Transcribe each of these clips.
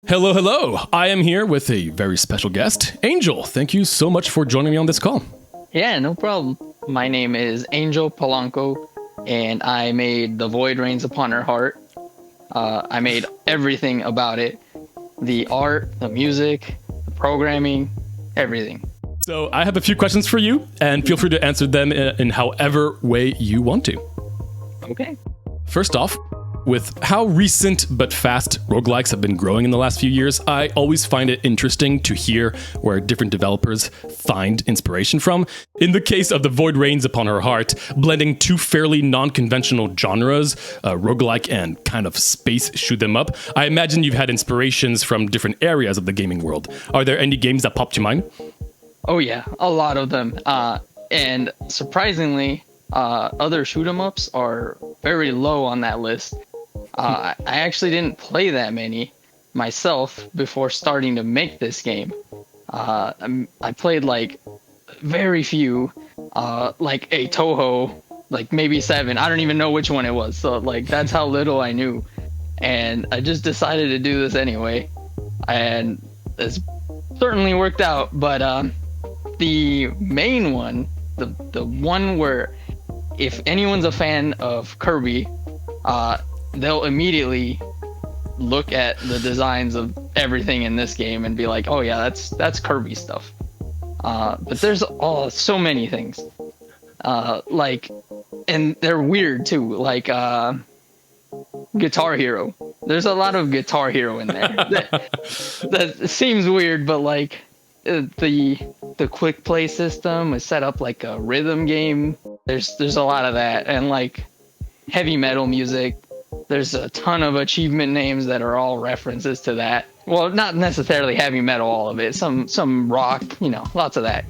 Hello, hello. I am here with a very special guest, Angel. Thank you so much for joining me on this call. Yeah, no problem. My name is Angel Polacno, and I made The Void Rains Upon Her Heart. I made everything about it. The art, the music, the programming, everything. So I have a few questions for you, and feel free to answer them in however way you want to. Okay. First off, with how recent but fast roguelikes have been growing in the last few years, I always find it interesting to hear where different developers find inspiration from. In the case of The Void Rains Upon Her Heart, blending two fairly non-conventional genres, roguelike and kind of space shoot 'em up, I imagine you've had inspirations from different areas of the gaming world. Are there any games that pop to mind? Oh yeah, a lot of them. And surprisingly, other shoot 'em ups are very low on that list. I actually didn't play that many myself before starting to make this game. I played like very few, like a Toho, like maybe 7. I don't even know which one it was. So like that's how little I knew. And I just decided to do this anyway. And it's certainly worked out. But the main one, the one where if anyone's a fan of Kirby, they'll immediately look at the designs of everything in this game and be like, oh yeah, that's Kirby stuff. But there's so many things. Like, and they're weird too, like Guitar Hero. There's a lot of Guitar Hero in there. that seems weird, but like the quick play system is set up like a rhythm game. There's a lot of that, and like heavy metal music. There's a ton of achievement names that are all references to that. Well, not necessarily heavy metal, all of it. Some rock, lots of that.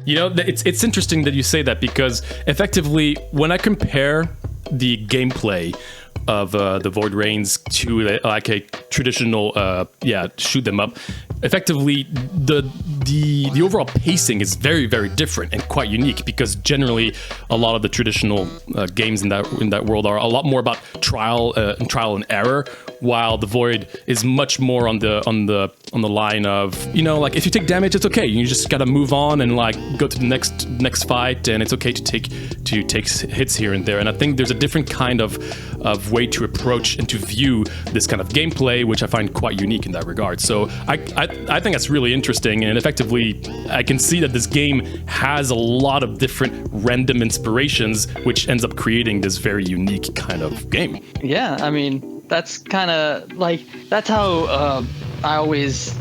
It's interesting that you say that, because effectively, when I compare the gameplay of the Void Rains to like a traditional shoot 'em up, effectively the overall pacing is very, very different and quite unique, because generally a lot of the traditional games in that world are a lot more about trial and error, while the Void is much more on the line of, like, if you take damage, it's okay, you just gotta move on and like go to the next fight, and it's okay to take hits here and there. And I think there's a different kind of way to approach and to view this kind of gameplay, which I find quite unique in that regard. So I think that's really interesting, and effectively I can see that this game has a lot of different random inspirations, which ends up creating this very unique kind of game. Yeah, I mean, that's kind of like, that's how I always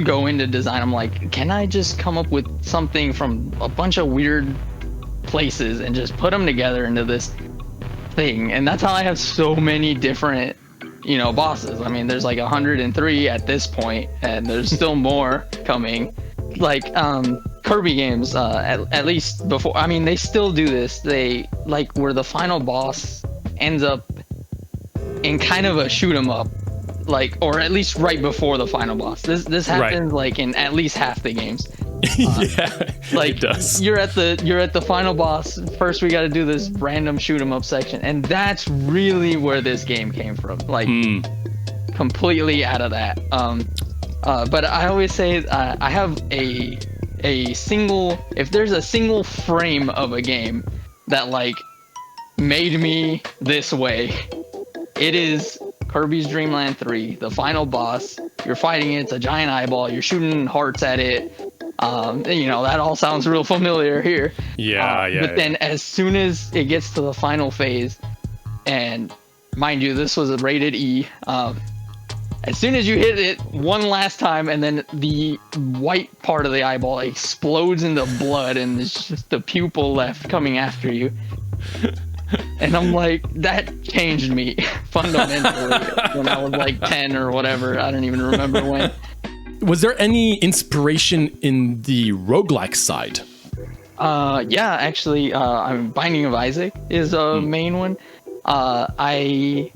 go into design. I'm like, can I just come up with something from a bunch of weird places and just put them together into this thing? And that's how I have so many different bosses. I mean, there's like 103 at this point, and there's still more coming. Like Kirby games, at least before, I mean, they still do this. They like where the final boss ends up in kind of a shoot 'em up, like, or at least right before the final boss. This happens like in at least half the games. Yeah, like it does. You're at the final boss. First, we got to do this random shoot 'em up section, and that's really where this game came from. Like completely out of that. But I always say I have a single. If there's a single frame of a game that like made me this way, it is Kirby's Dream Land 3, the final boss. You're fighting it, it's a giant eyeball, you're shooting hearts at it. That all sounds real familiar here. But then as soon as it gets to the final phase, and mind you, this was a rated E, as soon as you hit it one last time, and then the white part of the eyeball explodes into blood, and it's just the pupil left coming after you. And I'm like, that changed me fundamentally when I was like 10 or whatever. I don't even remember when. Was there any inspiration in the roguelike side? Yeah, actually, Binding of Isaac is a main one. A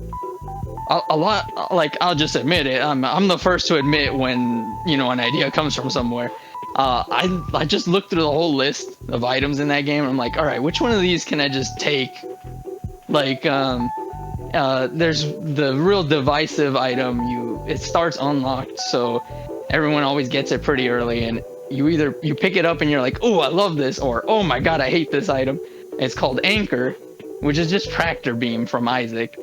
lot, like, I'll just admit it. I'm the first to admit when, an idea comes from somewhere. I just looked through the whole list of items in that game, and I'm like, all right, which one of these can I just take? Like, there's the real divisive item. it starts unlocked, so everyone always gets it pretty early, and you pick it up and you're like, oh, I love this, or oh my god, I hate this item. It's called Anchor, which is just tractor beam from Isaac.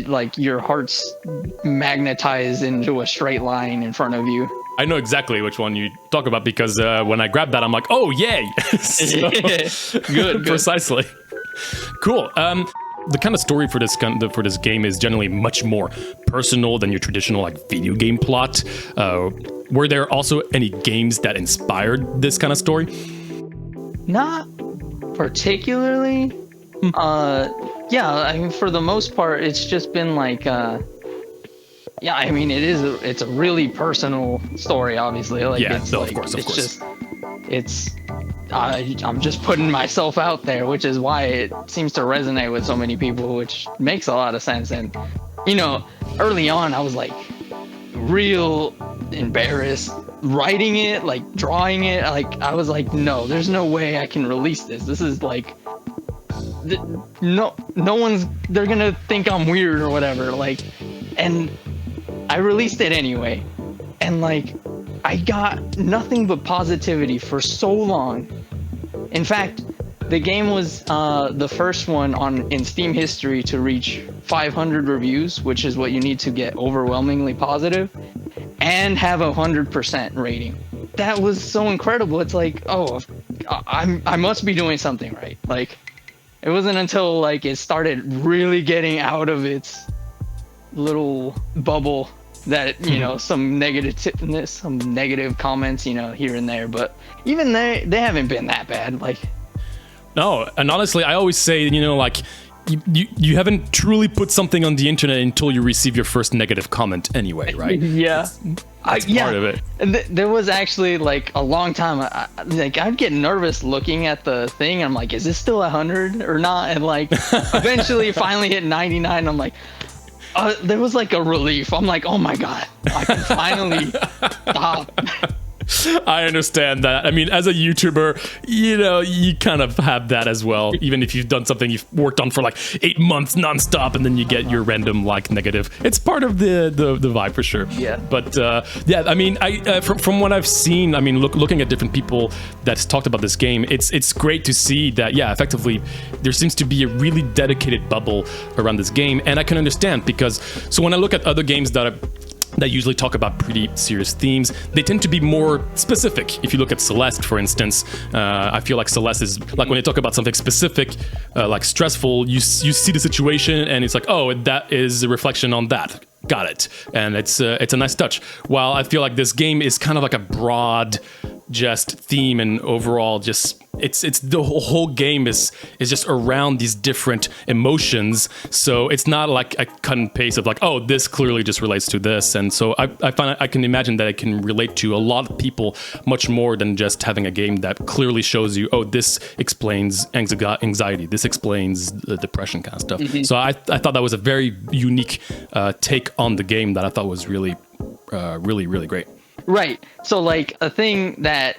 Like your heart's magnetized into a straight line in front of you. I know exactly which one you talk about because when I grabbed that, I'm like, oh, yay! So, good. Precisely. Cool. The kind of story for this game is generally much more personal than your traditional like video game plot. Were there also any games that inspired this kind of story? Not particularly. Yeah, I mean, for the most part, it's just been like, yeah, I mean, it's a really personal story, obviously. Like, yeah, it's no, like, of course. I'm just putting myself out there, which is why it seems to resonate with so many people, which makes a lot of sense. And, you know, early on, I was like real embarrassed writing it, like drawing it. Like, I was like, no, there's no way I can release this. This is like, no one's, they're gonna think I'm weird or whatever. Like, and I released it anyway, and like I got nothing but positivity for so long. In fact, the game was the first one in Steam history to reach 500 reviews, which is what you need to get overwhelmingly positive, and have 100% rating. That was so incredible. It's like, oh, I must be doing something right. Like, it wasn't until like it started really getting out of its little bubble that, you know, some negative comments, you know, here and there, but even they haven't been that bad. Like, no, and honestly, I always say, you know, like you haven't truly put something on the internet until you receive your first negative comment anyway, right? Yeah. That's part of it. And there was actually like a long time, I'd get nervous looking at the thing. I'm like, is this still 100 or not? And like, eventually finally hit 99. I'm like, there was like a relief. I'm like, oh my God, I can finally stop. I understand that. I mean, as a YouTuber, you know, you kind of have that as well. Even if you've done something you've worked on for like 8 months nonstop, and then you get your random like negative. It's part of the vibe for sure. Yeah. But yeah, I mean, from what I've seen, I mean, looking at different people that's talked about this game, it's great to see that. Yeah, effectively, there seems to be a really dedicated bubble around this game, and I can understand because so when I look at other games that usually talk about pretty serious themes, they tend to be more specific. If you look at Celeste, for instance, I feel like Celeste is like when they talk about something specific, like stressful, you see the situation and it's like, oh, that is a reflection on that. Got it. And it's a nice touch. While I feel like this game is kind of like a broad just theme and overall just it's the whole game is just around these different emotions, so it's not like a cut and paste of like, oh, this clearly just relates to this. And so I find I can imagine that it can relate to a lot of people much more than just having a game that clearly shows you, oh, this explains anxiety, this explains the depression kind of stuff. Mm-hmm. So I thought that was a very unique take on the game that I thought was really really great. Right. So like a thing that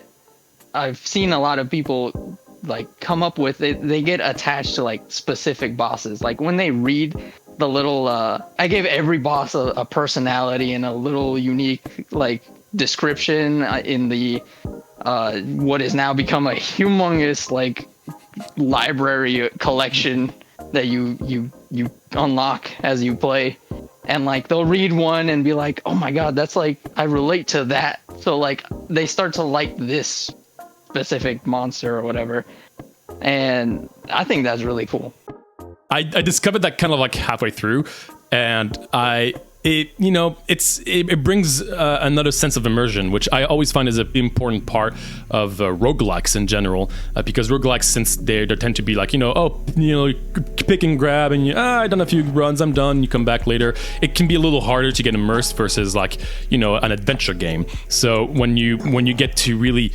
I've seen a lot of people like come up with, they get attached to like specific bosses. Like when they read the little, I gave every boss a personality and a little unique like description in the what has now become a humongous like library collection that you unlock as you play. And like they'll read one and be like, oh my God, that's like, I relate to that. So like they start to like this specific monster or whatever. And I think that's really cool. I discovered that kind of like halfway through, and it brings another sense of immersion, which I always find is an important part of roguelikes in general, because roguelikes, since they tend to be like, pick and grab, and I've done a few runs, I'm done, you come back later. It can be a little harder to get immersed versus like, an adventure game. So when you get to really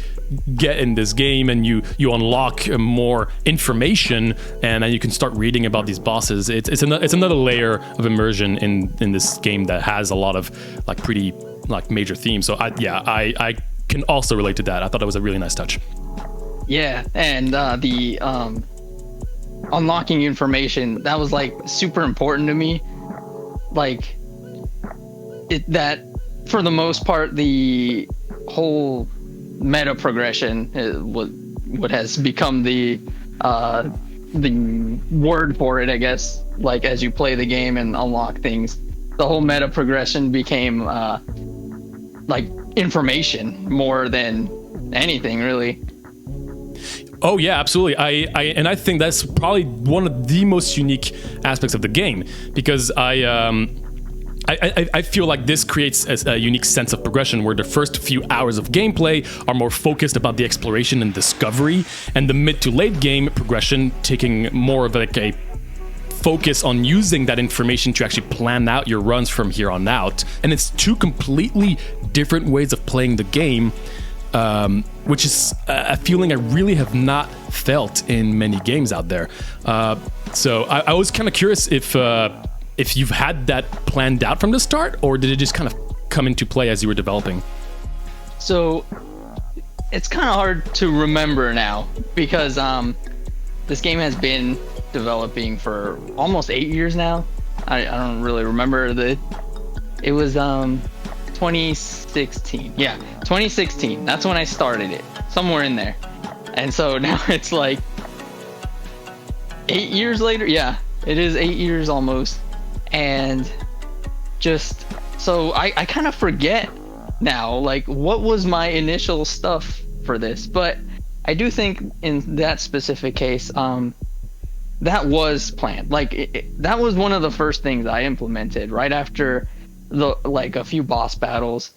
get in this game and you unlock more information, and then you can start reading about these bosses, it's another layer of immersion in this game that has a lot of like pretty like major themes. So I can also relate to that. I thought that was a really nice touch. Yeah, and the unlocking information, that was like super important to me. Like that for the most part the whole meta progression what has become the word for it, I guess, like as you play the game and unlock things, the whole meta progression became like information more than anything, really. Oh yeah, absolutely. I think that's probably one of the most unique aspects of the game, because I feel like this creates a unique sense of progression where the first few hours of gameplay are more focused about the exploration and discovery, and the mid to late game progression taking more of like a focus on using that information to actually plan out your runs from here on out. And it's two completely different ways of playing the game, which is a feeling I really have not felt in many games out there. So I was kind of curious if you've had that planned out from the start, or did it just kind of come into play as you were developing? So it's kind of hard to remember now, because this game has been developing for almost 8 years now. I don't really remember it was 2016. Yeah, 2016. That's when I started it, somewhere in there. And so now it's like 8 years later. Yeah, it is 8 years almost. And just so I kind of forget now, like, what was my initial stuff for this. But I do think in that specific case, that was planned. Like, that was one of the first things I implemented right after a few boss battles.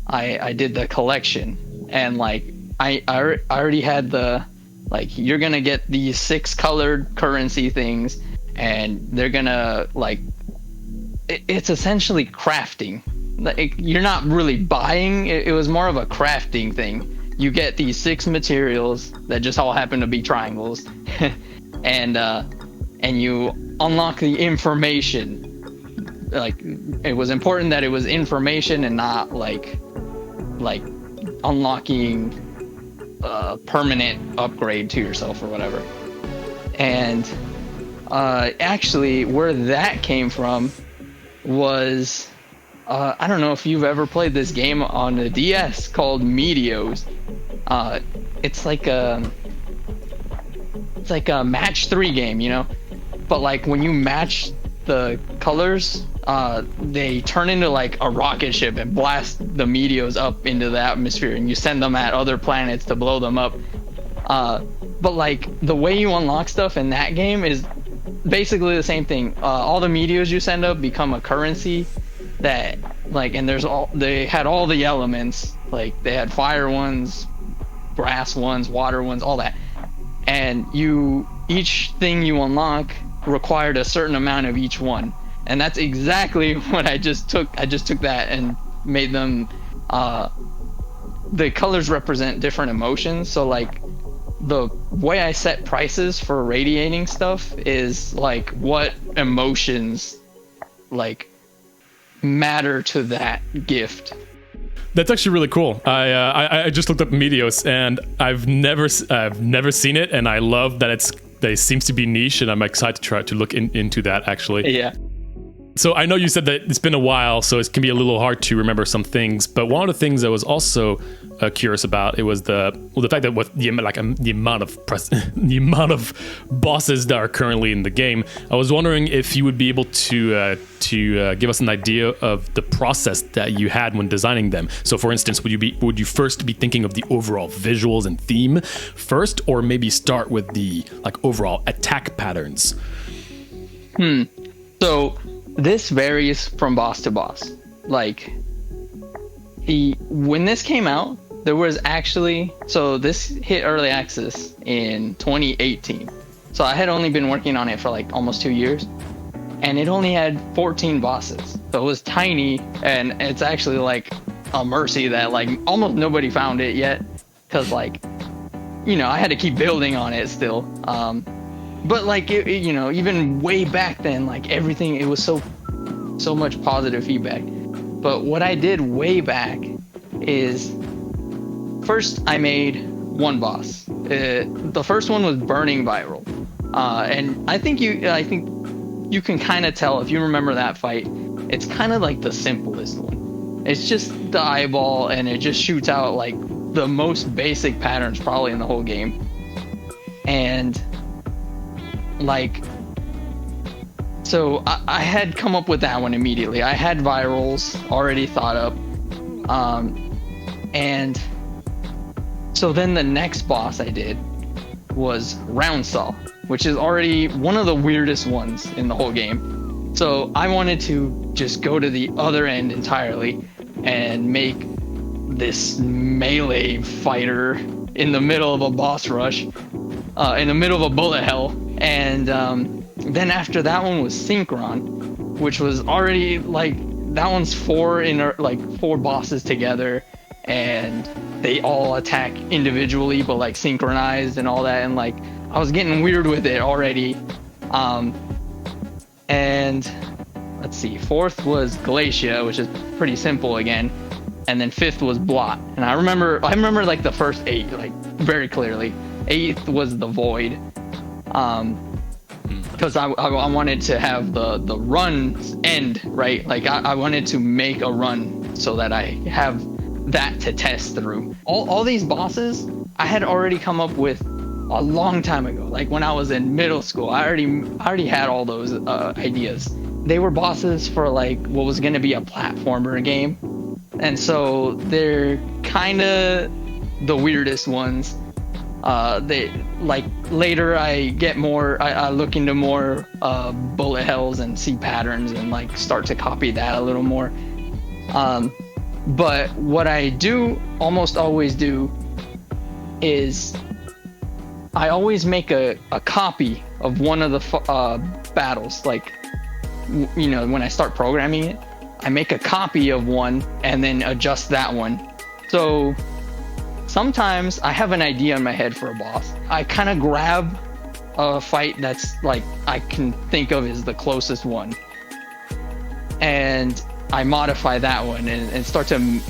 I did the collection, and like I already had the, like, you're gonna get these 6 colored currency things, and they're gonna, like, it's essentially crafting. Like, you're not really buying, it was more of a crafting thing. You get these 6 materials that just all happen to be triangles, and you unlock the information. Like, it was important that it was information and not like unlocking a permanent upgrade to yourself or whatever. And actually, where that came from was, I don't know if you've ever played this game on the DS called Meteos. It's like a match 3 game, you know, but like when you match the colors, they turn into like a rocket ship and blast the meteors up into the atmosphere, and you send them at other planets to blow them up. But like the way you unlock stuff in that game is basically the same thing. All the meteors you send up become a currency that, like, and they had all the elements. Like, they had fire ones, grass ones, water ones, all that. And each thing you unlock required a certain amount of each one. And that's exactly what I just took. I just took that and made them, the colors represent different emotions. So like, the way I set prices for radiating stuff is like what emotions like matter to that gift. That's actually really cool. I just looked up Meteos, and I've never seen it, and I love that it seems to be niche, and I'm excited to try to look into that actually. Yeah. So I know you said that it's been a while, so it can be a little hard to remember some things. But one of the things I was also curious about, it was the fact that the amount of bosses that are currently in the game. I was wondering if you would be able to give us an idea of the process that you had when designing them. So, for instance, would you first be thinking of the overall visuals and theme first, or maybe start with the like overall attack patterns? So this varies from boss to boss. Like, when this came out, there was actually, so this hit early access in 2018. So I had only been working on it for like almost 2 years, and it only had 14 bosses. So it was tiny, and it's actually like a mercy that like almost nobody found it yet, because like, you know, I had to keep building on it still. But like, you know, even way back then, like everything, it was so much positive feedback. But what I did way back is, first I made one boss. The first one was Burning Viral, and I think you can kind of tell if you remember that fight. It's kind of like the simplest one. It's just the eyeball, and it just shoots out like the most basic patterns probably in the whole game. And like, so I had come up with that one immediately. I had virals already thought up. And so then the next boss I did was Round Saw, which is already one of the weirdest ones in the whole game. So I wanted to just go to the other end entirely and make this melee fighter in the middle of a boss rush, in the middle of a bullet hell. And then after that one was Synchron, which was already like, that one's four bosses together, and they all attack individually but like synchronized and all that, and like I was getting weird with it already. And let's see, fourth was Glacia, which is pretty simple again, and then fifth was Blot. And I remember like the first 8 like very clearly. 8th was the Void, because I wanted to have the run end right. Like I wanted to make a run so that I have that to test through. All these bosses I had already come up with a long time ago, like when I was in middle school. I already had all those ideas. They were bosses for like what was going to be a platformer game, and so they're kind of the weirdest ones. They like later I get more, I look into more bullet hells and see patterns and like start to copy that a little more. But what I do almost always do is I always make a copy of one of the battles. Like, you know, when I start programming it, I make a copy of one and then adjust that one. So sometimes I have an idea in my head for a boss. I kind of grab a fight that's like I can think of as the closest one, and I modify that one and start to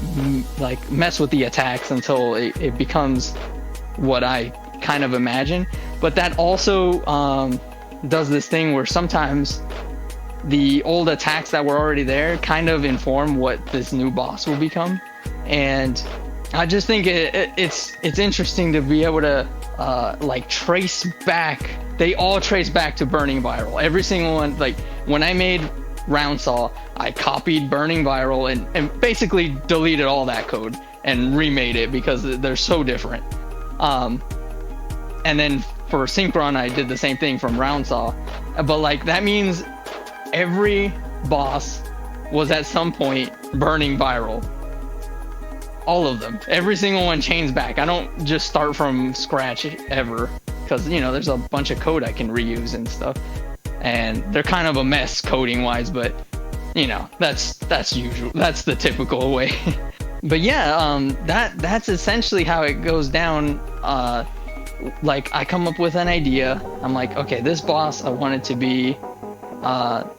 like mess with the attacks until it becomes what I kind of imagine. But that also does this thing where sometimes the old attacks that were already there kind of inform what this new boss will become. And I just think it's interesting to be able to like trace back. They all trace back to Burning Viral. Every single one. Like when I made Round Saw, I copied Burning Viral and basically deleted all that code and remade it because they're so different. And then for Synchron, I did the same thing from Round Saw. But like that means every boss was at some point Burning Viral. All of them. Every single one chains back. I don't just start from scratch ever, because you know there's a bunch of code I can reuse and stuff, and they're kind of a mess coding wise, but you know that's usual. That's the typical way. But yeah, that's essentially how it goes down. Like I come up with an idea. I'm like, okay, this boss I want it to be.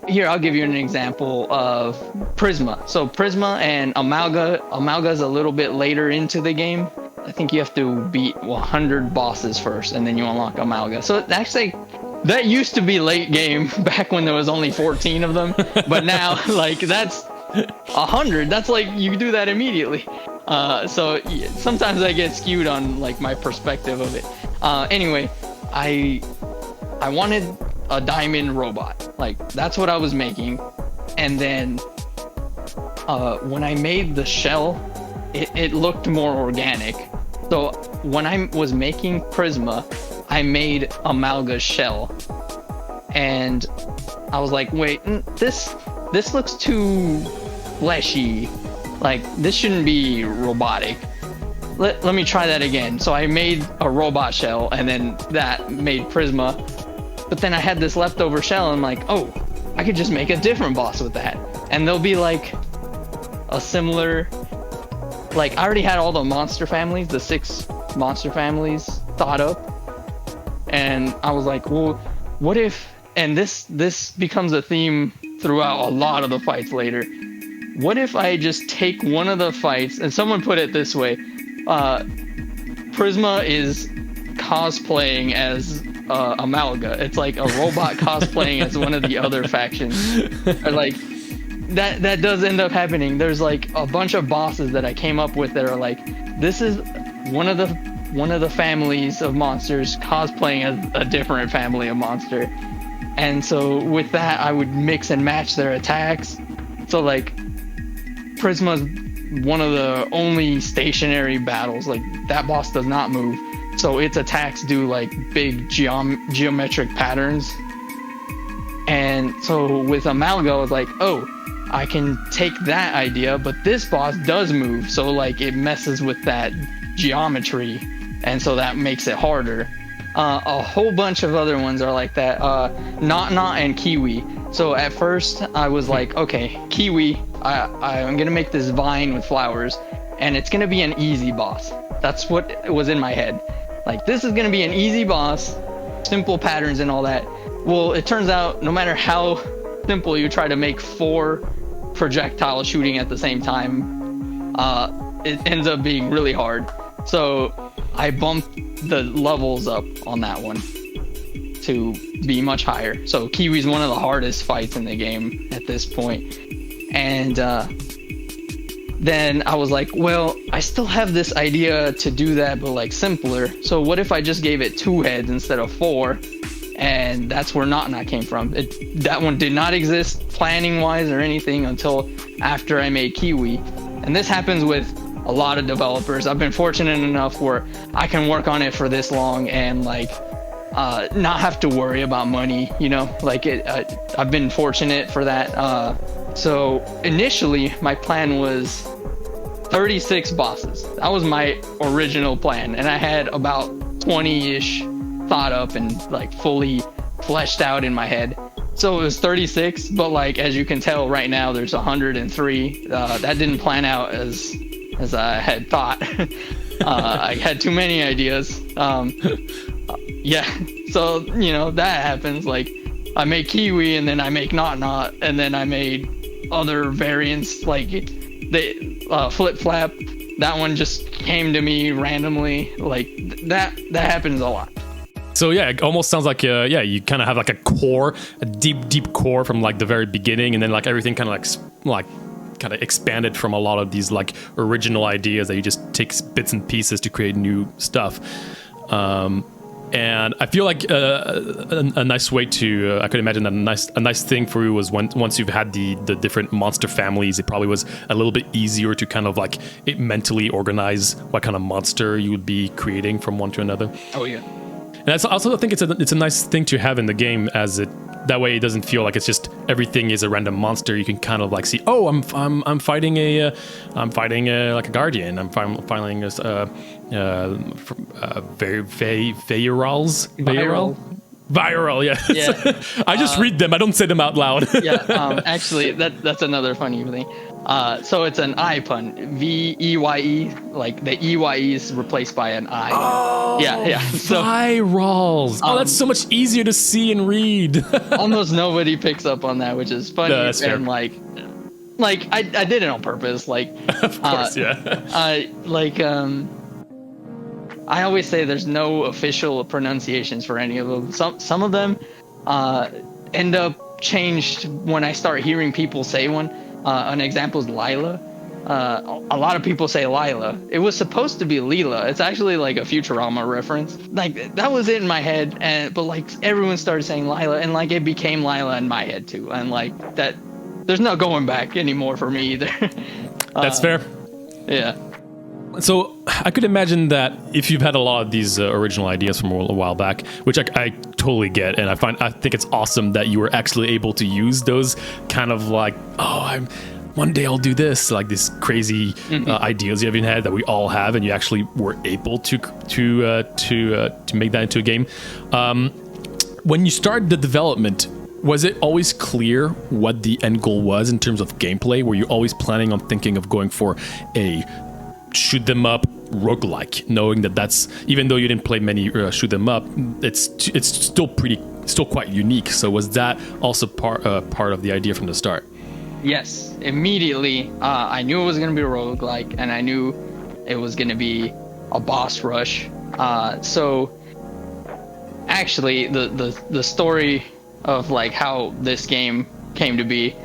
Here, I'll give you an example of Prisma. So Prisma and Amalga's a little bit later into the game. I think you have to beat 100 bosses first, and then you unlock Amalga. So actually, that used to be late game back when there was only 14 of them. But now, like, that's 100. That's like, you do that immediately. So yeah, sometimes I get skewed on, like, my perspective of it. Anyway, I wanted a diamond robot. Like that's what I was making. And then when I made the shell, it looked more organic. So when I was making Prisma, I made Amalga's shell, and I was like, wait, this looks too fleshy. Like this shouldn't be robotic. Let me try that again. So I made a robot shell, and then that made Prisma. But then I had this leftover shell, and I'm like, oh, I could just make a different boss with that. And they'll be like a similar, like I already had all the monster families, the 6 monster families thought up. And I was like, well, what if, and this becomes a theme throughout a lot of the fights later. What if I just take one of the fights, and someone put it this way, Prisma is cosplaying as Amalga. It's like a robot cosplaying as one of the other factions. Or like that does end up happening. There's like a bunch of bosses that I came up with that are like, this is one of the families of monsters cosplaying as a different family of monster. And so with that, I would mix and match their attacks. So like Prisma's one of the only stationary battles. Like that boss does not move. So its attacks do like big geometric patterns. And so with Amalga, I was like, oh, I can take that idea, but this boss does move. So like it messes with that geometry. And so that makes it harder. A whole bunch of other ones are like that. Not and Kiwi. So at first I was like, okay, Kiwi, I'm gonna make this vine with flowers, and it's gonna be an easy boss. That's what was in my head. Like, this is gonna be an easy boss, simple patterns and all that. Well, it turns out no matter how simple you try to make 4 projectiles shooting at the same time, it ends up being really hard. So I bumped the levels up on that one to be much higher. So Kiwi's one of the hardest fights in the game at this point. And then I was like, well, I still have this idea to do that, but like simpler. So what if I just gave it 2 heads instead of 4? And that's where Not came from. That one did not exist planning wise or anything until after I made Kiwi. And this happens with a lot of developers. I've been fortunate enough where I can work on it for this long and like not have to worry about money, you know, like I've been fortunate for that. So initially my plan was 36 bosses. That was my original plan, and I had about 20-ish thought up and like fully fleshed out in my head. So it was 36, but like as you can tell right now there's 103. That didn't plan out as I had thought. I had too many ideas. Yeah, so you know that happens. Like I make Kiwi, and then I make Not, and then I made other variants like the Flip Flap. That one just came to me randomly. Like that happens a lot. So yeah, it almost sounds like you kind of have like a core, a deep core from like the very beginning, and then like everything kind of like kind of expanded from a lot of these like original ideas that you just take bits and pieces to create new stuff. And I feel like a nice way to I could imagine that a nice thing for you was once you've had the different monster families, it probably was a little bit easier to kind of like mentally organize what kind of monster you would be creating from one to another. Oh yeah. And I also think it's a nice thing to have in the game, as that way it doesn't feel like it's just everything is a random monster. You can kind of like see, oh, I'm fighting like a guardian. I'm fighting this Viral, yes. Yeah. I just read them. I don't say them out loud. Yeah. Actually, that's another funny thing. So it's an I pun. VEYE, like the EYE is replaced by an I. Oh, yeah. So virals. Oh, that's so much easier to see and read. Almost nobody picks up on that, which is funny. No, that's fair. And like I did it on purpose. Like, of course, yeah. I always say there's no official pronunciations for any of them. Some of them end up changed when I start hearing people say one. An example is Lila. A lot of people say Lila. It was supposed to be Leela. It's actually like a Futurama reference. Like that was in my head, but like everyone started saying Lila, and like it became Lila in my head too. And like that, there's no going back anymore for me either. That's fair. Yeah. So I could imagine that if you've had a lot of these original ideas from a while back, which I totally get, and I think it's awesome that you were actually able to use those kind of like, one day I'll do this, like these crazy ideas you have in head that we all have, and you actually were able to make that into a game. When you started the development, was it always clear what the end goal was in terms of gameplay? Were you always planning on thinking of going for a shoot them up roguelike, knowing that that's, even though you didn't play many shoot them up, it's still quite unique? So was that also part of the idea from the start? Yes, immediately I knew it was going to be a roguelike, and I knew it was going to be a boss rush. So actually the story of like how this game came to be,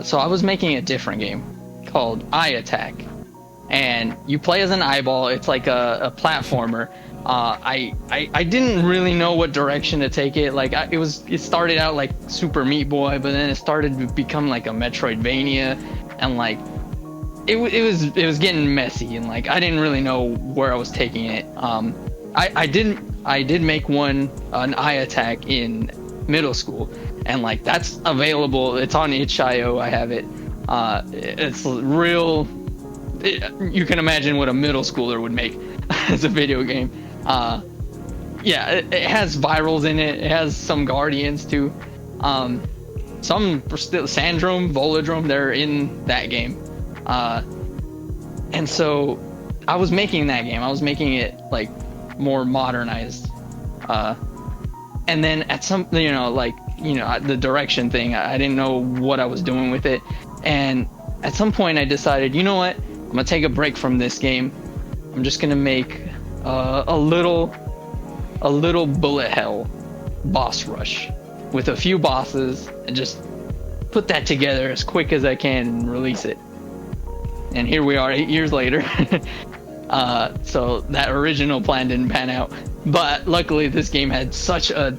So I was making a different game called Eye Attack, and you play as an eyeball. It's like a platformer. I didn't really know what direction to take it. Like it started out like Super Meat Boy, but then it started to become like a Metroidvania, and like it was getting messy, and like I didn't really know where I was taking it. I did make an Eye Attack in middle school, and like that's available. It's on itch.io. I have it. It's real. You can imagine what a middle schooler would make as a video game. Yeah, it has virals in it. It has some guardians too. Some Sandrome, Volodrome, they're in that game. And so I was making that game. I was making it like more modernized. And then at some, the direction thing, I didn't know what I was doing with it. And at some point I decided, you know what? I'm gonna take a break from this game. I'm just gonna make a little bullet hell boss rush with a few bosses and just put that together as quick as I can and release it. And here we are 8 years later. So that original plan didn't pan out, but luckily this game had such a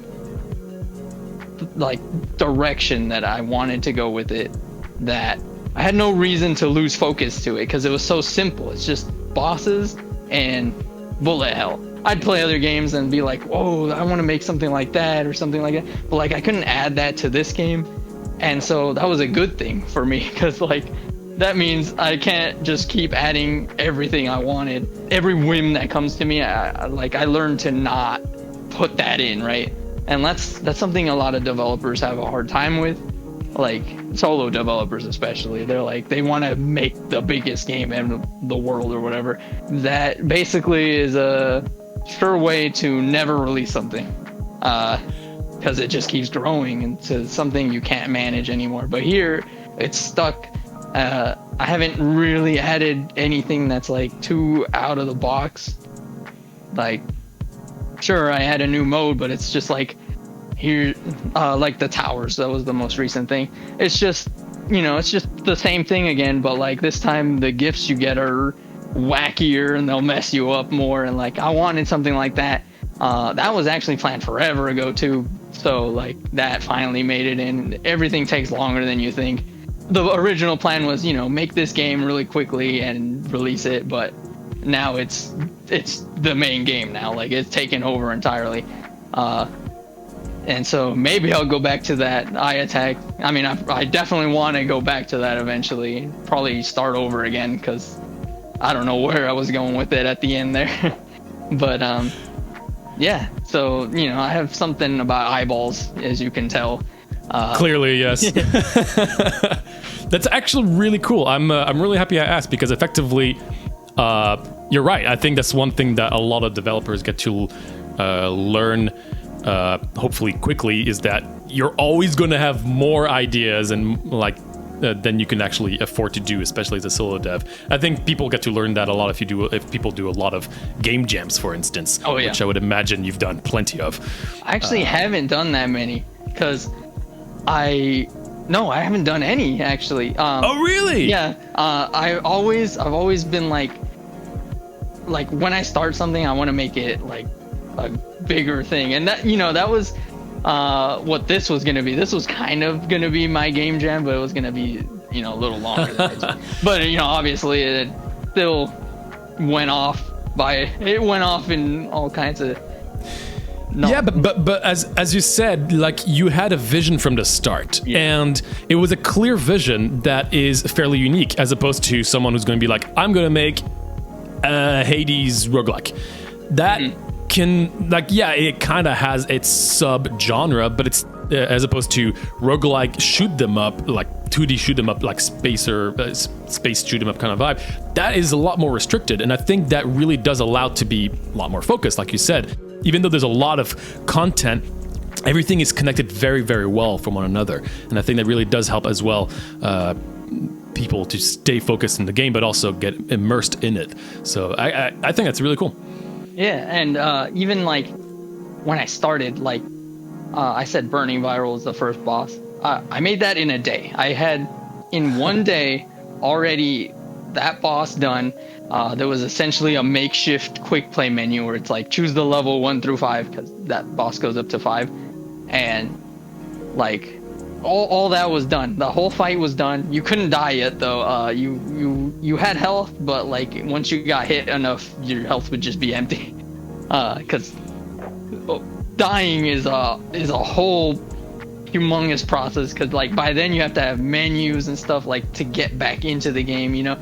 direction that I wanted to go with it that I had no reason to lose focus to it, because it was so simple. It's just bosses and bullet hell. I'd play other games and be like, whoa, I want to make something like that or something like that, but like I couldn't add that to this game. And so that was a good thing for me, because like that means I can't just keep adding everything I wanted. Every whim that comes to me, I learned to not put that in, right? And that's something a lot of developers have a hard time with, like solo developers especially. They're like, they want to make the biggest game in the world or whatever. That basically is a sure way to never release something, because it just keeps growing into something you can't manage anymore. But here, it's stuck. I haven't really added anything that's like too out of the box. Like, sure, I had a new mode, but it's just like here, like the towers. That was the most recent thing. It's just, it's just the same thing again, but like this time the gifts you get are wackier and they'll mess you up more. And like I wanted something like that. That was actually planned forever ago too. So like that finally made it in. Everything takes longer than you think. The original plan was, make this game really quickly and release it, but now it's the main game now. Like it's taken over entirely. And so maybe I'll go back to that Eye Attack. I mean, I definitely want to go back to that eventually. Probably start over again, because I don't know where I was going with it at the end there. But yeah. So I have something about eyeballs, as you can tell. Clearly, yes. That's actually really cool. I'm really happy I asked, because effectively, you're right. I think that's one thing that a lot of developers get to learn, hopefully quickly, is that you're always going to have more ideas and than you can actually afford to do, especially as a solo dev. I think people get to learn that a lot if people do a lot of game jams, for instance. Oh, yeah. Which I would imagine you've done plenty of. I actually haven't done that many, because I haven't done any actually. Oh really? Yeah. I've always been like when I start something, I want to make it like a bigger thing, and that that was what this was gonna be. This was kind of gonna be my game jam, but it was gonna be a little longer than it. But obviously it still went off in all kinds of. No. Yeah, but as you said, like you had a vision from the start, and it was a clear vision that is fairly unique, as opposed to someone who's going to be like, I'm going to make a Hades roguelike. That can, it kind of has its sub-genre, but it's as opposed to roguelike shoot them up, like 2D shoot them up, like space shoot them up kind of vibe. That is a lot more restricted, and I think that really does allow it to be a lot more focused, like you said. Even though there's a lot of content, everything is connected very, very well from one another. And I think that really does help as well people to stay focused in the game, but also get immersed in it. So I think that's really cool. Yeah, and even like when I started, I said Burning Viral is the first boss. I made that in a day. I had in one day already that boss done. There was essentially a makeshift quick play menu where it's like choose the level 1 through 5 because that boss goes up to 5, and like all that was done. The whole fight was done. You couldn't die yet though. You had health, but like once you got hit enough, your health would just be empty. Because dying is a whole humongous process. Because like by then you have to have menus and stuff like to get back into the game. You know.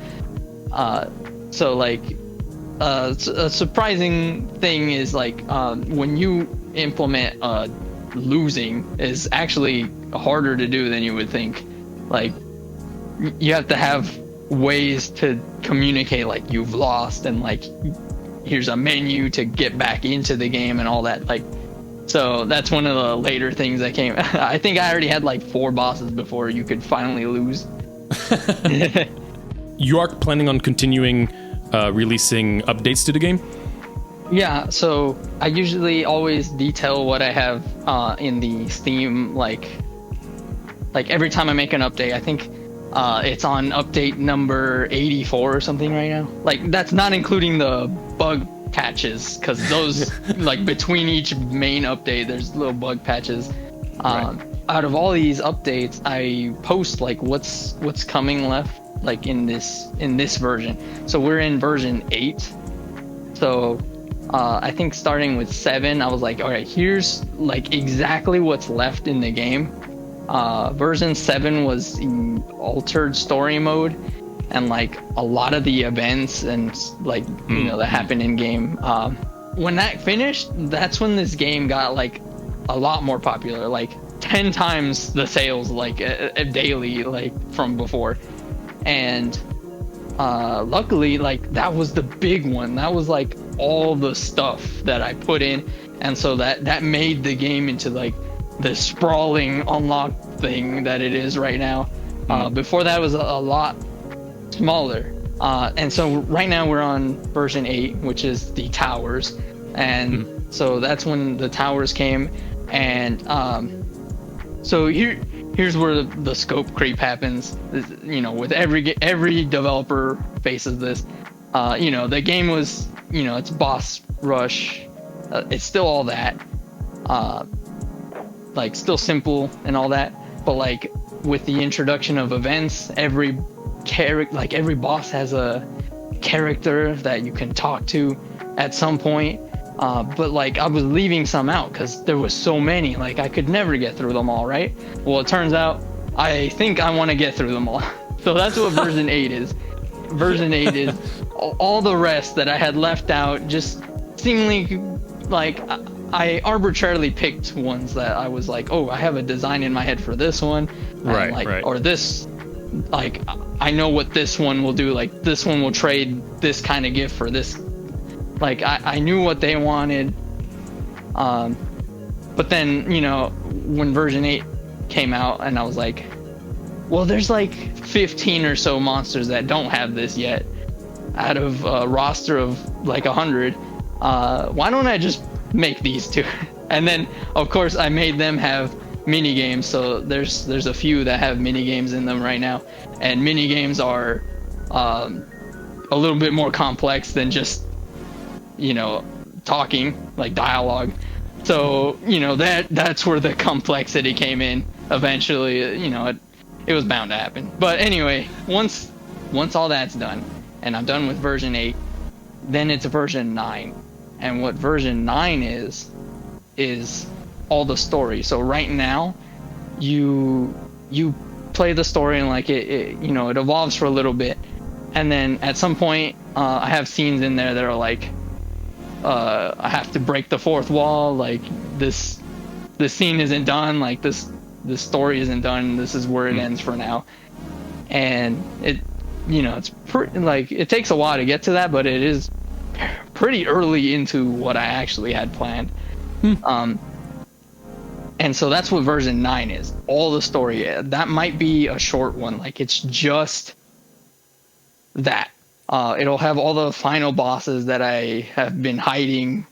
So like a surprising thing is like when you implement losing is actually harder to do than you would think. Like you have to have ways to communicate like you've lost, and like here's a menu to get back into the game and all that. Like, so that's one of the later things that came. I think I already had like 4 bosses before you could finally lose. You are planning on continuing releasing updates to the game? Yeah, so I usually always detail what I have in the Steam, like every time I make an update. I think it's on update number 84 or something right now. Like that's not including the bug patches, because those like between each main update there's little bug patches. Right. Out of all these updates, I post like what's coming left, like in this version. So we're in version 8. So I think starting with 7, I was like, all right, here's like exactly what's left in the game. Version 7 was in altered story mode, and like a lot of the events and like you know that happen in game. When that finished, that's when this game got like a lot more popular, like 10 times the sales like daily, like from before. And luckily, like that was the big one. That was like all the stuff that I put in, and so that made the game into like the sprawling unlocked thing that it is right now. Before that was a lot smaller, and so right now we're on version 8, which is the towers, and so that's when the towers came. And so here's where the scope creep happens. You know, with every developer faces this. You know, the game was, you know, it's boss rush. It's still all that. Like still simple and all that. But like with the introduction of events, every boss has a character that you can talk to at some point. But like I was leaving some out because there was so many, like I could never get through them all, right? Well, it turns out I think I want to get through them all. So that's what version 8 is. Version 8 is all the rest that I had left out, just seemingly like I arbitrarily picked ones that I was like, oh, I have a design in my head for this one. Right, like, right. Or this, like I know what this one will do. Like this one will trade this kind of gift for this. Like I knew what they wanted, but then, you know, when version 8 came out and I was like, well, there's like 15 or so monsters that don't have this yet out of a roster of like 100. Why don't I just make these 2? And then of course I made them have mini games. So there's a few that have mini games in them right now, and mini games are a little bit more complex than just, you know, talking, like dialogue. So, you know, that's where the complexity came in eventually. You know, it was bound to happen. But anyway, once all that's done and I'm done with version 8, then it's version 9. And what version 9 is all the story. So right now you play the story and like it you know, it evolves for a little bit, and then at some point I have scenes in there that are like I have to break the fourth wall, like this scene isn't done, like this story isn't done, this is where it ends for now. And it, you know, it's like it takes a while to get to that, but it is pretty early into what I actually had planned. And so that's what version 9 is, all the story. That might be a short one, like it's just that. It'll have all the final bosses that I have been hiding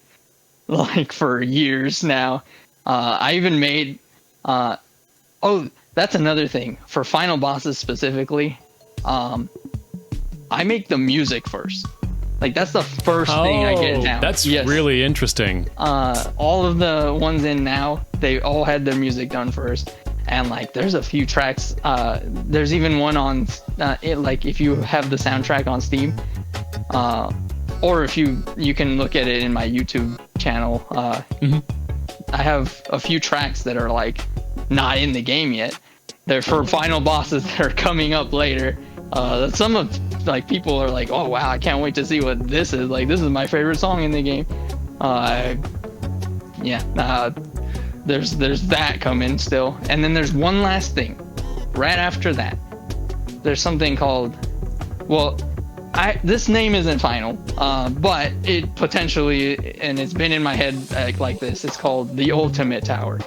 like for years now. I even made that's another thing for final bosses specifically. I make the music first. Like that's the first thing I get down. That's really interesting. All of the ones in now, they all had their music done first. And like there's a few tracks, there's even one on like if you have the soundtrack on Steam, or if you can look at it in my YouTube channel. I have a few tracks that are like not in the game yet. They're for final bosses that are coming up later. Some of like people are like, oh wow, I can't wait to see what this is. Like this is my favorite song in the game. There's that coming still. And then there's one last thing. Right after that, there's something called, well, this name isn't final, but it potentially, and it's been in my head like this, it's called the Ultimate Tower.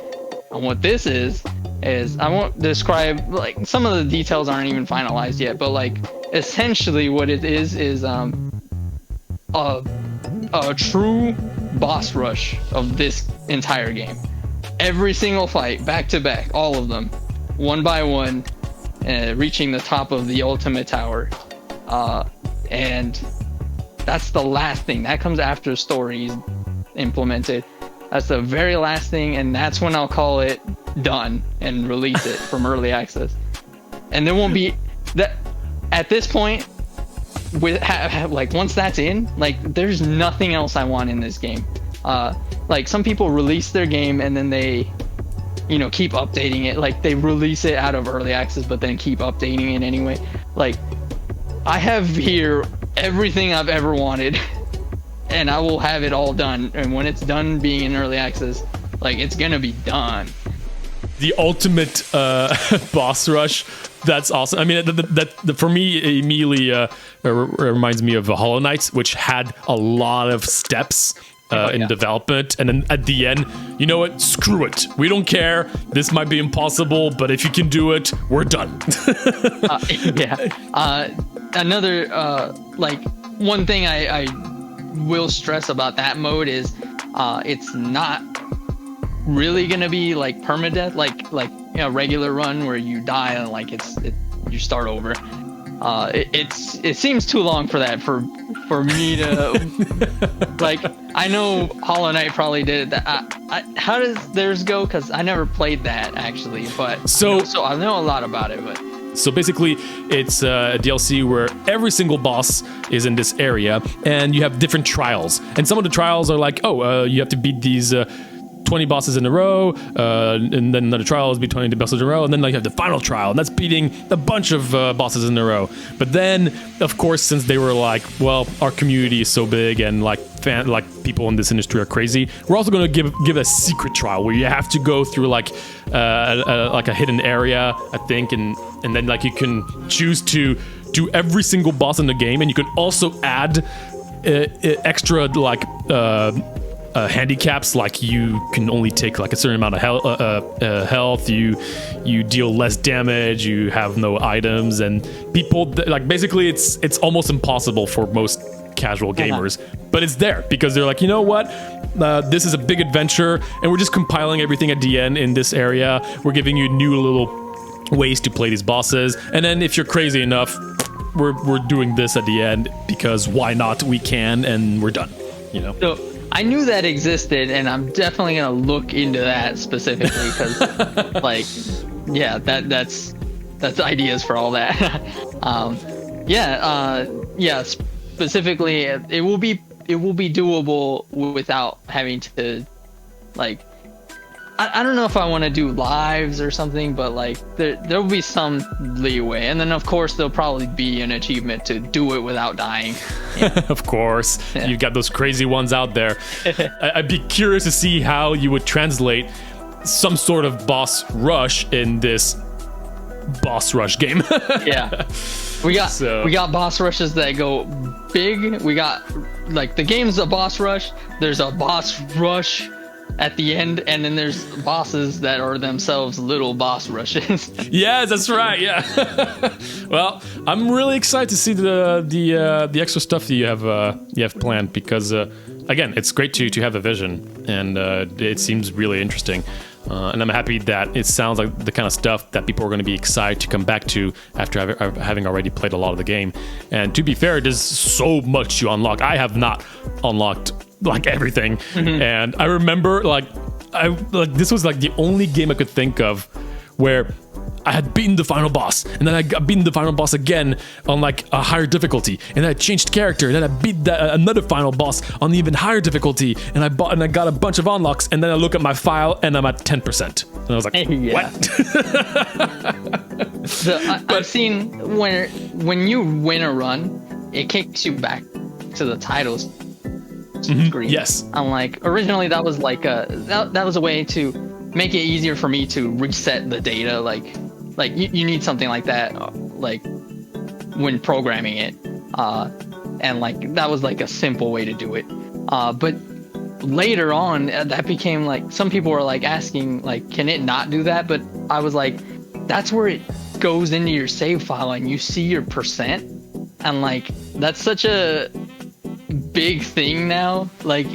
And what this is I won't describe, like some of the details aren't even finalized yet, but like essentially what it is a true boss rush of this entire game. Every single fight, back to back, all of them, one by one, reaching the top of the Ultimate Tower. And that's the last thing. That comes after stories implemented. That's the very last thing, and that's when I'll call it done and release it from early access. And there won't be that at this point. With like once that's in, like there's nothing else I want in this game. Like some people release their game and then they, keep updating it. Like they release it out of early access, but then keep updating it anyway. Like I have here everything I've ever wanted, and I will have it all done. And when it's done being in early access, like it's gonna be done. The ultimate boss rush. That's awesome. I mean, that for me it immediately reminds me of Hollow Knight, which had a lot of steps in development, and then at the end, you know what? Screw it. We don't care. This might be impossible, but if you can do it, we're done. Another like one thing I will stress about that mode is it's not really gonna be like permadeath, like regular run where you die and like you start over. It seems too long for that for me to like. I know Hollow Knight probably did it. How does theirs go? Because I never played that actually, but so I know a lot about it. But so basically, it's a DLC where every single boss is in this area, and you have different trials. And some of the trials are like, you have to beat these 20 bosses in a row, and then another trial is beat 20 bosses in a row, and then you have the final trial, and that's beating a bunch of bosses in a row. But then, of course, since they were like, well, our community is so big, and like people in this industry are crazy, we're also going to give a secret trial where you have to go through like a hidden area, I think, and then like you can choose to do every single boss in the game, and you can also add extra like handicaps, like you can only take like a certain amount of health, you deal less damage, you have no items, and people like basically it's almost impossible for most casual gamers, but it's there because they're like, you know what, this is a big adventure and we're just compiling everything at the end in this area. We're giving you new little ways to play these bosses, and then if you're crazy enough, we're doing this at the end because why not? We can, and we're done, So I knew that existed, and I'm definitely gonna look into that specifically because, like, yeah, that's ideas for all that. Specifically, it will be doable without having to, like, I don't know if I want to do lives or something, but like there will be some leeway, and then of course there'll probably be an achievement to do it without dying. Of course, you've got those crazy ones out there. I'd be curious to see how you would translate some sort of boss rush in this boss rush game. Yeah, we got boss rushes that go big. We got like the game's a boss rush. There's a boss rush at the end, and then there's bosses that are themselves little boss rushes. Yes, that's right. Yeah. Well, I'm really excited to see the extra stuff that you have planned, because again, it's great to have a vision, and it seems really interesting. And I'm happy that it sounds like the kind of stuff that people are going to be excited to come back to after having already played a lot of the game. And to be fair, there's so much to unlock. I have not unlocked like everything, and I remember this was like the only game I could think of where I had beaten the final boss, and then I got beaten the final boss again on like a higher difficulty, and then I changed character, and then I beat another final boss on the even higher difficulty, and I got a bunch of unlocks, and then I look at my file and I'm at 10%, and I was like, what? I've seen when you win a run, it kicks you back to the titles screen. Yes. And like originally that was like that was a way to make it easier for me to reset the data. Like you need something like that, like when programming it, and like that was like a simple way to do it. But later on, that became like some people were like asking like, can it not do that? But I was like, that's where it goes into your save file and you see your percent, and like that's such a big thing now. Like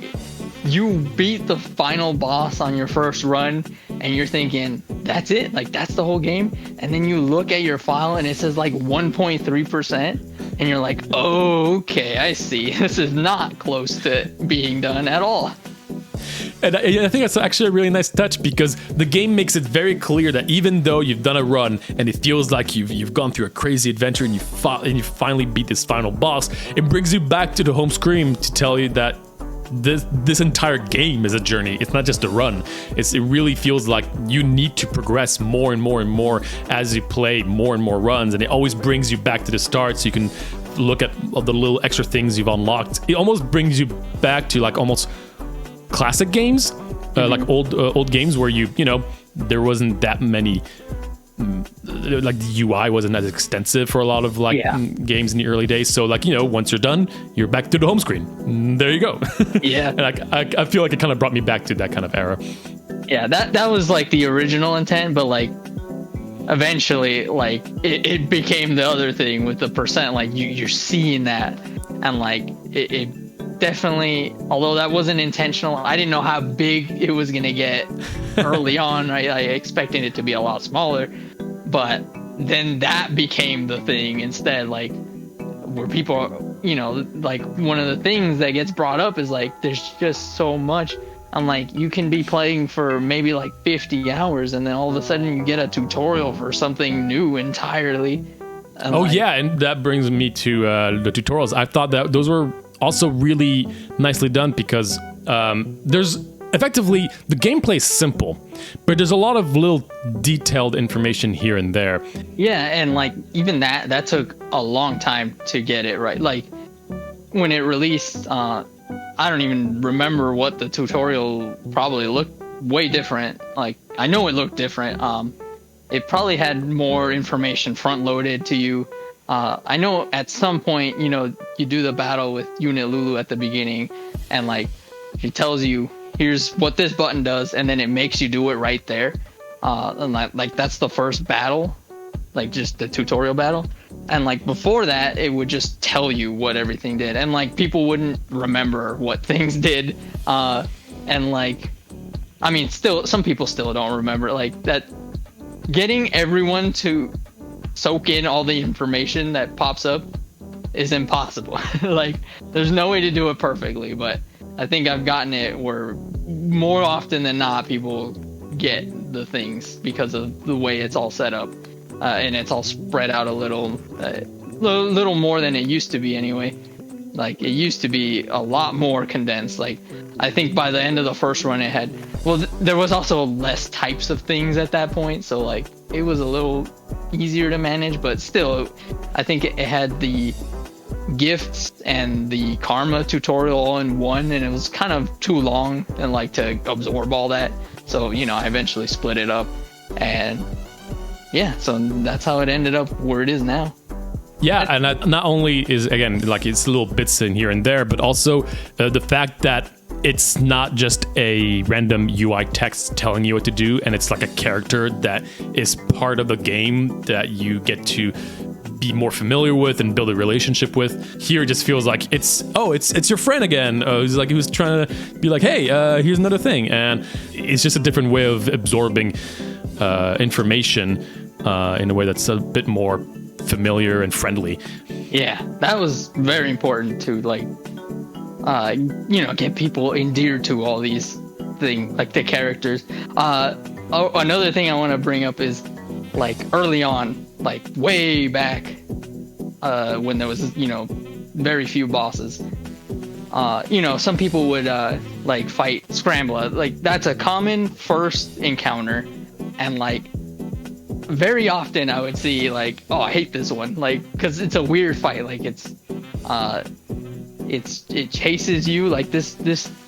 you beat the final boss on your first run and you're thinking that's it, like that's the whole game, and then you look at your file and it says like 1.3%, and you're like, oh, okay, I see. This is not close to being done at all. And I think that's actually a really nice touch, because the game makes it very clear that even though you've done a run and it feels like you've gone through a crazy adventure and you finally beat this final boss, it brings you back to the home screen to tell you that this entire game is a journey. It's not just a run. It really feels like you need to progress more and more and more as you play more and more runs, and it always brings you back to the start so you can look at all the little extra things you've unlocked. It almost brings you back to like almost classic games, like old games where you know there wasn't that many, like the UI wasn't as extensive for a lot of games in the early days. So like, you know, once you're done, you're back to the home screen. There you go. Yeah. And I feel like it kind of brought me back to that kind of era. Yeah, that was like the original intent, but like eventually like it became the other thing with the percent. Like you're seeing that, and like it definitely, although that wasn't intentional, I didn't know how big it was gonna get early on. I expected it to be a lot smaller, but then that became the thing instead. Like where people, you know, like one of the things that gets brought up is like there's just so much. I'm like, you can be playing for maybe like 50 hours and then all of a sudden you get a tutorial for something new entirely. And and that brings me to the tutorials. I thought that those were also really nicely done, because there's effectively, the gameplay is simple, but there's a lot of little detailed information here and there. Yeah, and like even that took a long time to get it right. Like when it released, I don't even remember what the tutorial probably looked way different. Like I know it looked different. It probably had more information front loaded to you. I know at some point, you know, you do the battle with Unit Lulu at the beginning, and like she tells you, here's what this button does, and then it makes you do it right there. And like that's the first battle, like just the tutorial battle. And like before that, it would just tell you what everything did, and like people wouldn't remember what things did. And like, I mean, still some people still don't remember like that. Getting everyone to soak in all the information that pops up is impossible. Like there's no way to do it perfectly, but I think I've gotten it where more often than not people get the things because of the way it's all set up, and it's all spread out a little more than it used to be anyway. Like it used to be a lot more condensed. Like I think by the end of the first run it had, there was also less types of things at that point, so like it was a little easier to manage, but still I think it had the gifts and the karma tutorial all in one, and it was kind of too long and like to absorb all that. So, you know, I eventually split it up, and yeah, so that's how it ended up where it is now. Yeah, and not only is, again, like it's little bits in here and there, but also the fact that it's not just a random UI text telling you what to do, and it's like a character that is part of the game that you get to be more familiar with and build a relationship with. Here it just feels like it's your friend again. Who's trying to be like, hey, here's another thing, and it's just a different way of absorbing information in a way that's a bit more familiar and friendly. Yeah, that was very important to like, get people endeared to all these things, like the characters. Another thing I want to bring up is like early on, like way back, when there was very few bosses. Some people would like fight Scrambler. Like that's a common first encounter, and like very often I would see like, oh, I hate this one, like because it's a weird fight. Like it chases you. Like this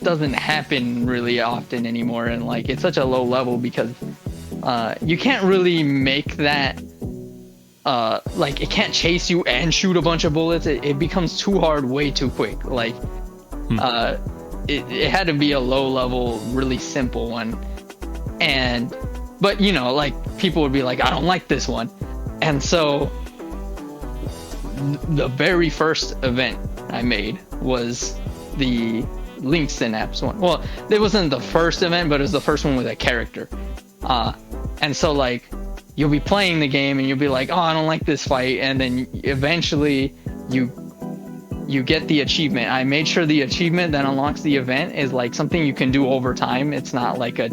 doesn't happen really often anymore, and like it's such a low level because you can't really make that. Like it can't chase you and shoot a bunch of bullets. It becomes too hard way too quick. Like it had to be a low level, really simple one. But like people would be like, I don't like this one. And so the very first event I made was the Link Synapse one. Well, it wasn't the first event, but it was the first one with a character. And so like you'll be playing the game and you'll be like, oh, I don't like this fight. And then eventually you get the achievement. I made sure the achievement that unlocks the event is like something you can do over time. It's not like a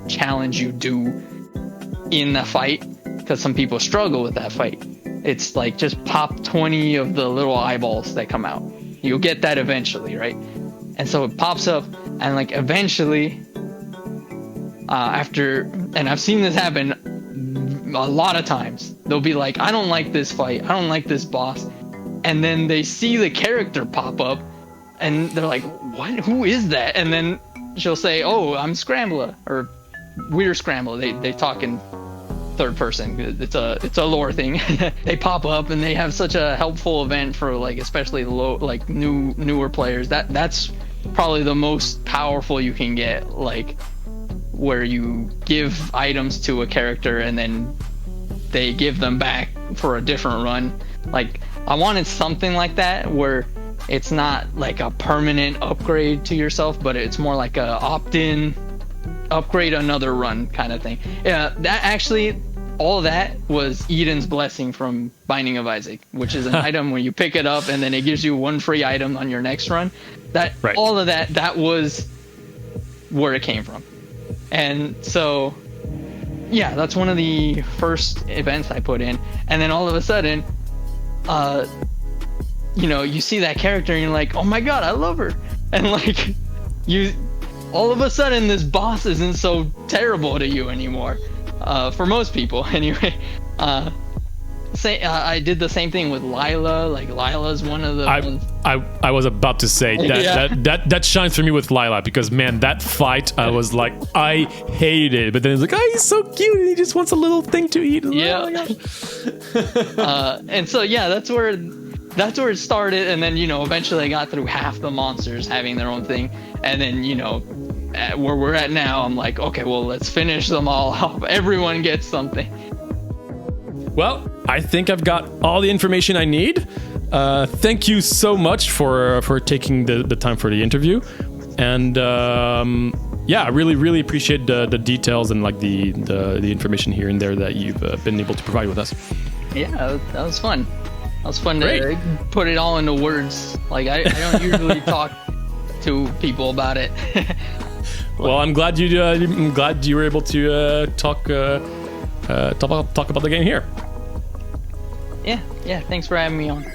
challenge you do in the fight, because some people struggle with that fight. It's like just pop 20 of the little eyeballs that come out. You'll get that eventually, right? And so it pops up, and like eventually and I've seen this happen a lot of times, they'll be like, I don't like this fight, I don't like this boss, and then they see the character pop up and they're like, what, who is that? And then she'll say, oh, I'm Scrambler, or we're Scrambler. They talk in third person. It's a lore thing. They pop up and they have such a helpful event for like especially newer players. That's probably the most powerful you can get, like where you give items to a character and then they give them back for a different run. Like I wanted something like that where it's not like a permanent upgrade to yourself, but it's more like a opt-in, upgrade another run kind of thing. Yeah, that actually, all that was Eden's Blessing from Binding of Isaac, which is an item when you pick it up and then it gives you one free item on your next run. That right. All of that was where it came from. And so yeah, that's one of the first events I put in. And then all of a sudden you see that character and you're like, oh my god, I love her. And like all of a sudden this boss isn't so terrible to you anymore, for most people anyway. I did the same thing with Lila. Like Lila's one of the ones. I was about to say that shines for me with Lila, because man, that fight I was like, I hate it, but then it's like, oh, he's so cute and he just wants a little thing to eat. Yeah. And so yeah, that's where it started. And then eventually I got through half the monsters having their own thing, and then at where we're at now, I'm like, okay, well, let's finish them all off. Everyone gets something. Well, I think I've got all the information I need. Thank you so much for taking the time for the interview. And I really appreciate the details and like the information here and there that you've been able to provide with us. Yeah, that was fun. That was fun to put it all into words. Like I don't usually talk to people about it. Well, I'm glad you were able to talk about the game here. Yeah. Thanks for having me on.